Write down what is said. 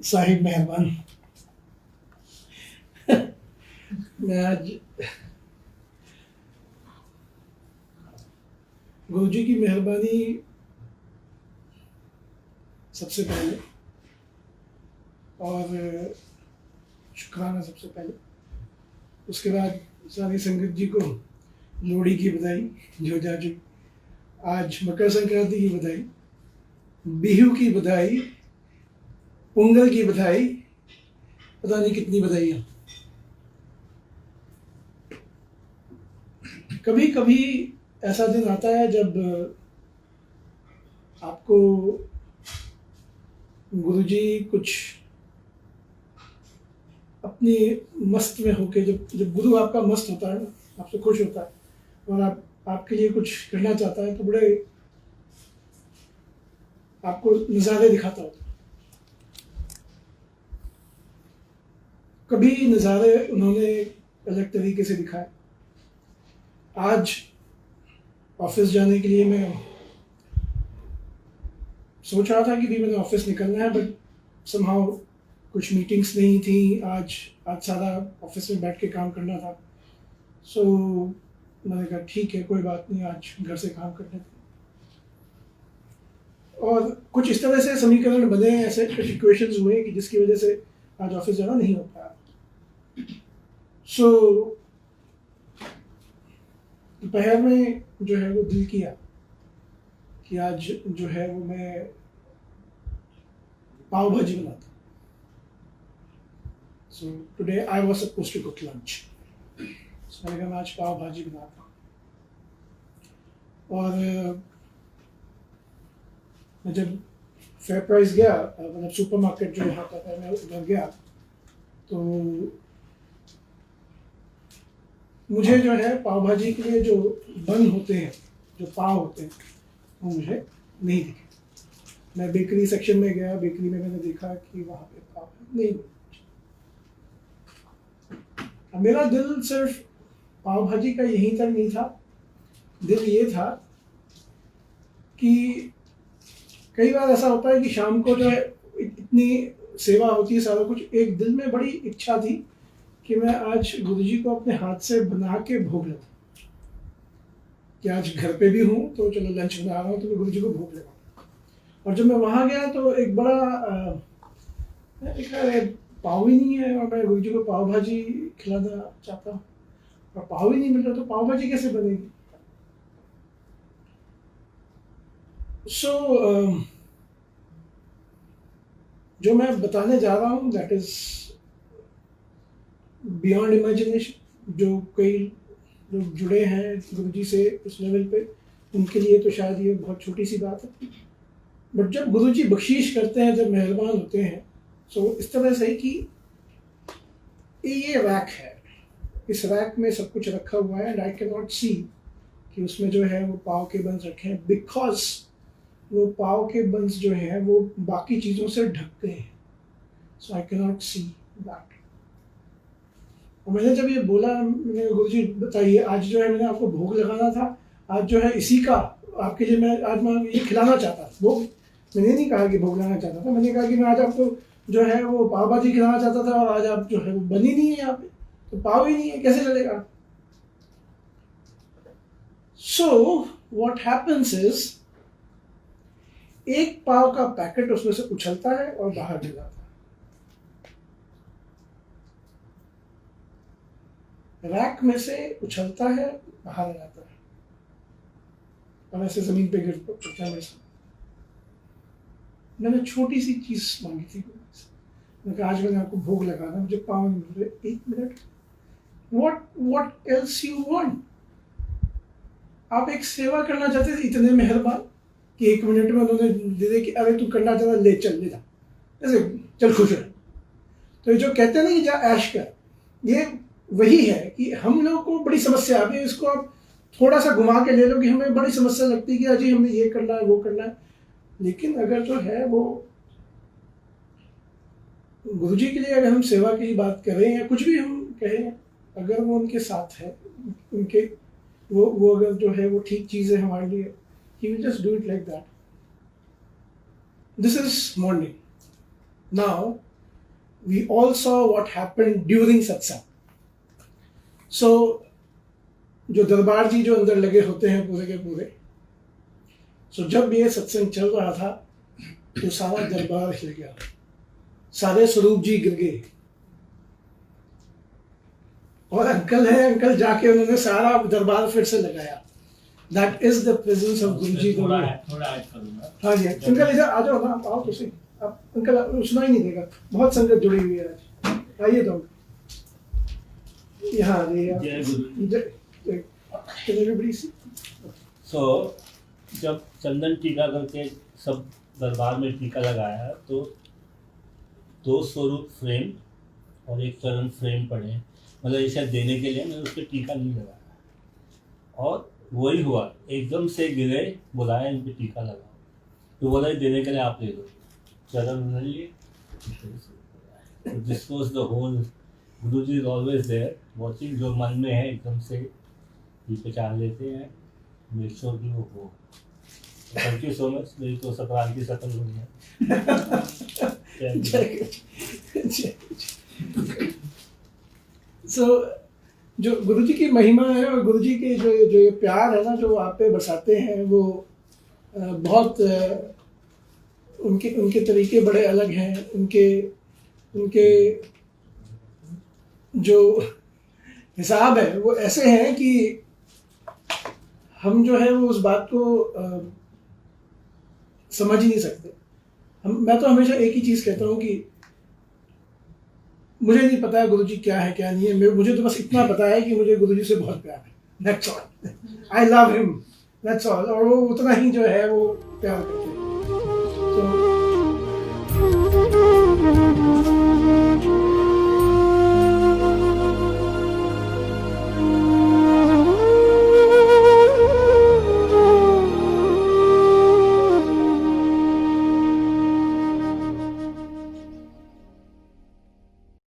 साहिब मेहरबान। मैं आज गुरुजी की मेहरबानी सबसे पहले और शुक्राना सबसे पहले, उसके बाद सारी संगत जी को लोहड़ी की बधाई जो जा चुकी, आज मकर संक्रांति की बधाई, बिहू की बधाई, पोंगल की बधाई, पता नहीं कितनी बधाइयाँ। कभी कभी ऐसा दिन आता है जब आपको गुरुजी कुछ अपनी मस्त में होके, जब गुरु आपका मस्त होता है ना, आपसे खुश होता है और आपके लिए कुछ करना चाहता है, तो बड़े आपको नज़ारे दिखाता होता है। कभी नज़ारे उन्होंने अलग तरीके से दिखाए। आज ऑफिस जाने के लिए मैं सोच रहा था कि भी मैंने ऑफिस निकलना है, बट समहाउ कुछ मीटिंग्स नहीं थी। आज सारा ऑफिस में बैठ के काम करना था। सो मैंने कहा ठीक है, कोई बात नहीं, आज घर से काम कर लेते। और कुछ इस तरह से समीकरण बने, ऐसे कुछ इक्वेशंस हुए कि जिसकी वजह से आज ऑफिस जाना नहीं हो पाया। सो दोपहर में जो है वो दिल किया कि आज जो है वो मैं पाव भाजी बनाता। So today I was supposed to cook lunch. So मैंने कहा मैं आज पाव भाजी बनाता। और मैं जब फेयर प्राइस गया, मतलब सुपरमार्केट जो यहाँ पर है, मैं उधर गया तो मुझे जो है पाव भाजी के लिए जो बन होते हैं, जो पाव होते हैं, वो मुझे नहीं दिखे। मैं बेकरी सेक्शन में गया, बेकरी में मैंने देखा कि वहाँ पे पाव नहीं। अब मेरा दिल सिर्फ पाव भाजी का यहीं तक नहीं था। दिल ये था कि कई बार ऐसा होता है कि शाम को जो है इतनी सेवा होती है, सारा कुछ, एक दिल में बड़ी इच्छा थी कि मैं आज गुरुजी को अपने हाथ से बना के भोग लगाऊं। कि आज घर पे भी हूँ तो चलो लंच बना रहा हूँ तो मैं गुरुजी को भोग लगाऊं। और जब मैं वहाँ गया तो एक बड़ा अरे पाव ही नहीं है, और मैं गुरुजी को पाव भाजी खिलाना चाहता हूँ और पाव ही नहीं मिल रहा, तो पाव भाजी कैसे बनेगी। सो जो मैं बताने जा रहा हूँ दैट इज बियॉन्ड इमेजिनेशन। जो कई लोग जुड़े हैं गुरुजी से उस लेवल पे, उनके लिए तो शायद ये बहुत छोटी सी बात है, बट जब गुरुजी बख्शीश करते हैं, जब मेहरबान होते हैं, सो इस तरह से कि ये रैक है, इस रैक में सब कुछ रखा हुआ है एंड आई कैन नॉट सी कि उसमें जो है वो पाव के बंस रखे हैं, बिकॉज वो पाव के बंस जो है वो बाकी चीज़ों से ढक गए हैं। So I can not see that. और मैंने जब ये बोला, मैंने गुरुजी बताइए, आज जो है मैंने आपको भोग लगाना था, आज जो है इसी का आपके लिए मैं ये खिलाना चाहता था। भोग मैंने नहीं कहा कि भोग लगाना चाहता था, मैंने कहा कि मैं आज आपको जो है वो पाव भाजी खिलाना चाहता था, और आज आप जो है वो बनी नहीं है यहाँ पे, तो पाव ही नहीं है, कैसे चलेगा। सो व्हाट हैपेंस इज, एक पाव का पैकेट उसमें से उछलता है और बाहर गिर जाता है। रैक में से उछलता है, बाहर आ जाता है और ऐसे जमीन पे गिर पड़ता है। मैंने छोटी सी चीज मांगी थी, मैंने कहा आज मैंने आपको भोग लगाना, मुझे पाव नहीं मिल रहे, 1 minute, what else you want. आप एक सेवा करना चाहते थे, इतने मेहरबान कि 1 मिनट में उन्होंने दे दे कि अरे तू करना चाहता, ले चल, ले जा, ऐसे चल खुश रह। तो ये जो कहते हैं ना कि जा ऐश कर, ये वही है कि हम लोगों को बड़ी समस्या है। इसको आप थोड़ा सा घुमा के ले लो कि हमें बड़ी समस्या लगती है कि अजी हमें ये करना है, वो करना है। लेकिन अगर जो है वो गुरुजी के लिए अगर हम सेवा की बात करें या कुछ भी हम कहें, अगर वो उनके साथ है, उनके वो अगर जो है वो ठीक चीज़ है हमारे लिए, he will just do it like that. This is morning. Now we all saw what happened during satsang. So जो दरबार जी जो अंदर लगे होते हैं पूरे के पूरे, so जब ये सत्संग चल रहा था तो सारा दरबार हिल गया, सारे स्वरूप जी गिर गए, और अंकल जाके उन्होंने सारा दरबार फिर से लगाया. That is the presence of गुरु जी. थोड़ा ऐड करूंगा. हाँ जी अंकल, इधर आ जाओ ना, आप आओ तो सही. आप अंकल सुनाई नहीं देगा, बहुत संगत जुड़ी हुई है आज. आइए तो यहाँ आ जाइए. जय गुरु. एवरीबॉडी सी. सो जब चंदन टीका करके सब दरबार में टीका लगाया तो 2 स्वरूप फ्रेम और एक चरण फ्रेम पड़े, मतलब इसे देने के लिए मैंने उसके टीका नहीं लगाया, और वही हुआ, एकदम से गिरे, बुलाया इन पे टीका लगाओ, तो बोला देने के लिए आप ले दो, चरण न लिए. This was the whole. Guru ji is always there watching, जो मन में है एकदम से ये पहचान लेते हैं, मेक श्योर कि वो हो. Thank you so much. मेरी तो संक्रांति सफल हो गया. सो जो गुरु जी की महिमा है और गुरु जी के जो ये प्यार है ना, जो आप पे बरसाते हैं, वो बहुत उनके तरीके बड़े अलग हैं. उनके जो हिसाब है वो ऐसे हैं कि हम जो है वो उस बात को समझ ही नहीं सकते. मैं तो हमेशा एक ही चीज़ कहता हूँ कि मुझे नहीं पता है गुरुजी क्या है क्या नहीं है, मुझे तो बस इतना पता है कि मुझे गुरुजी से बहुत प्यार है. That's all. I love him. That's all. और वो उतना ही जो है वो प्यार करते हैं. So